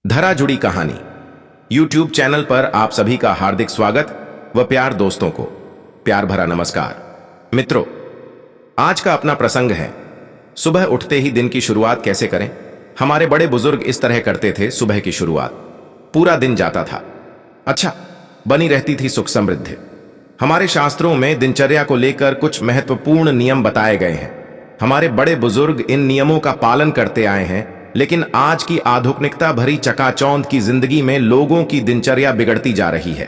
धरा जुड़ी कहानी यूट्यूब चैनल पर आप सभी का हार्दिक स्वागत व प्यार। दोस्तों को प्यार भरा नमस्कार। मित्रों, आज का अपना प्रसंग है सुबह उठते ही दिन की शुरुआत कैसे करें। हमारे बड़े बुजुर्ग इस तरह करते थे। सुबह की शुरुआत, पूरा दिन जाता था अच्छा, बनी रहती थी सुख समृद्धि। हमारे शास्त्रों में दिनचर्या को लेकर कुछ महत्वपूर्ण नियम बताए गए हैं। हमारे बड़े बुजुर्ग इन नियमों का पालन करते आए हैं, लेकिन आज की आधुनिकता भरी चकाचौंध की जिंदगी में लोगों की दिनचर्या बिगड़ती जा रही है।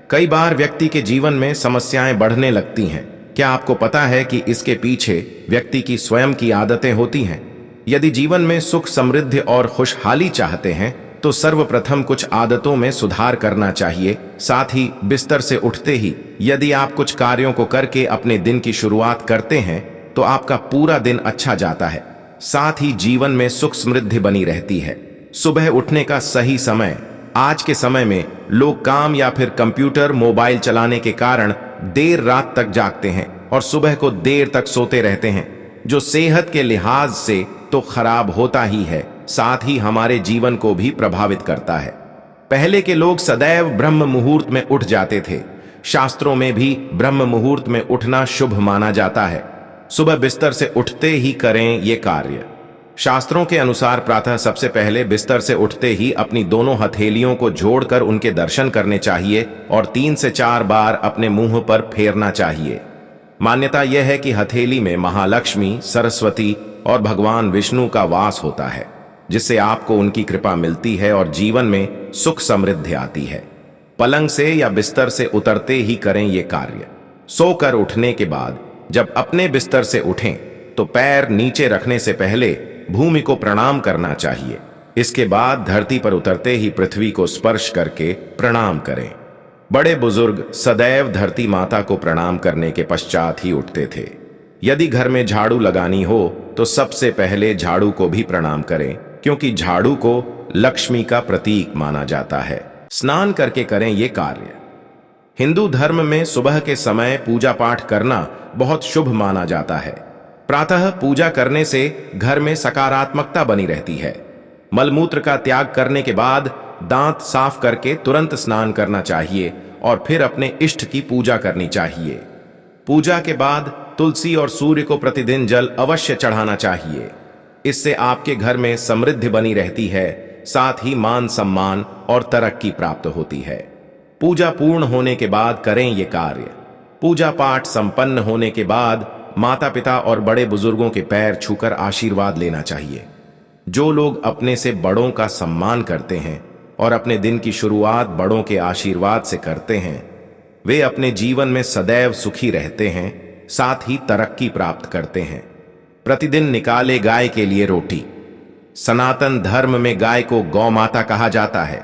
कई बार व्यक्ति के जीवन में समस्याएं बढ़ने लगती हैं। क्या आपको पता है कि इसके पीछे व्यक्ति की स्वयं की आदतें होती हैं? यदि जीवन में सुख समृद्धि और खुशहाली चाहते हैं तो सर्वप्रथम कुछ आदतों में सुधार करना चाहिए। साथ ही बिस्तर से उठते ही यदि आप कुछ कार्यों को करके अपने दिन की शुरुआत करते हैं तो आपका पूरा दिन अच्छा जाता है। साथ ही जीवन में सुख समृद्धि बनी रहती है। सुबह उठने का सही समय, आज के समय में लोग काम या फिर कंप्यूटर मोबाइल चलाने के कारण देर रात तक जागते हैं और सुबह को देर तक सोते रहते हैं, जो सेहत के लिहाज से तो खराब होता ही है, साथ ही हमारे जीवन को भी प्रभावित करता है। पहले के लोग सदैव ब्रह्म मुहूर्त में उठ जाते थे। शास्त्रों में भी ब्रह्म मुहूर्त में उठना शुभ माना जाता है। सुबह बिस्तर से उठते ही करें ये कार्य। शास्त्रों के अनुसार प्रातः सबसे पहले बिस्तर से उठते ही अपनी दोनों हथेलियों को जोड़कर उनके दर्शन करने चाहिए और 3 से 4 बार अपने मुंह पर फेरना चाहिए। मान्यता यह है कि हथेली में महालक्ष्मी, सरस्वती और भगवान विष्णु का वास होता है, जिससे आपको उनकी कृपा मिलती है और जीवन में सुख समृद्धि आती है। पलंग से या बिस्तर से उतरते ही करें ये कार्य। सोकर उठने के बाद जब अपने बिस्तर से उठें तो पैर नीचे रखने से पहले भूमि को प्रणाम करना चाहिए। इसके बाद धरती पर उतरते ही पृथ्वी को स्पर्श करके प्रणाम करें। बड़े बुजुर्ग सदैव धरती माता को प्रणाम करने के पश्चात ही उठते थे। यदि घर में झाड़ू लगानी हो तो सबसे पहले झाड़ू को भी प्रणाम करें, क्योंकि झाड़ू को लक्ष्मी का प्रतीक माना जाता है। स्नान करके करें ये कार्य। हिंदू धर्म में सुबह के समय पूजा पाठ करना बहुत शुभ माना जाता है। प्रातः पूजा करने से घर में सकारात्मकता बनी रहती है। मलमूत्र का त्याग करने के बाद दांत साफ करके तुरंत स्नान करना चाहिए और फिर अपने इष्ट की पूजा करनी चाहिए। पूजा के बाद तुलसी और सूर्य को प्रतिदिन जल अवश्य चढ़ाना चाहिए। इससे आपके घर में समृद्धि बनी रहती है, साथ ही मान सम्मान और तरक्की प्राप्त होती है। पूजा पूर्ण होने के बाद करें ये कार्य। पूजा पाठ संपन्न होने के बाद माता पिता और बड़े बुजुर्गों के पैर छूकर आशीर्वाद लेना चाहिए। जो लोग अपने से बड़ों का सम्मान करते हैं और अपने दिन की शुरुआत बड़ों के आशीर्वाद से करते हैं, वे अपने जीवन में सदैव सुखी रहते हैं, साथ ही तरक्की प्राप्त करते हैं। प्रतिदिन निकाले गाय के लिए रोटी। सनातन धर्म में गाय को गौ माता कहा जाता है।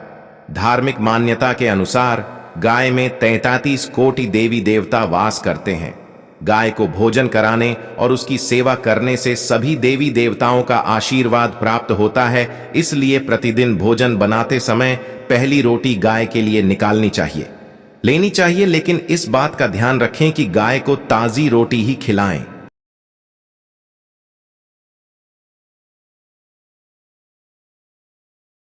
धार्मिक मान्यता के अनुसार गाय में 33 कोटि देवी देवता वास करते हैं। गाय को भोजन कराने और उसकी सेवा करने से सभी देवी देवताओं का आशीर्वाद प्राप्त होता है। इसलिए प्रतिदिन भोजन बनाते समय पहली रोटी गाय के लिए निकालनी चाहिए, लेनी चाहिए, लेकिन इस बात का ध्यान रखें कि गाय को ताजी रोटी ही खिलाएं।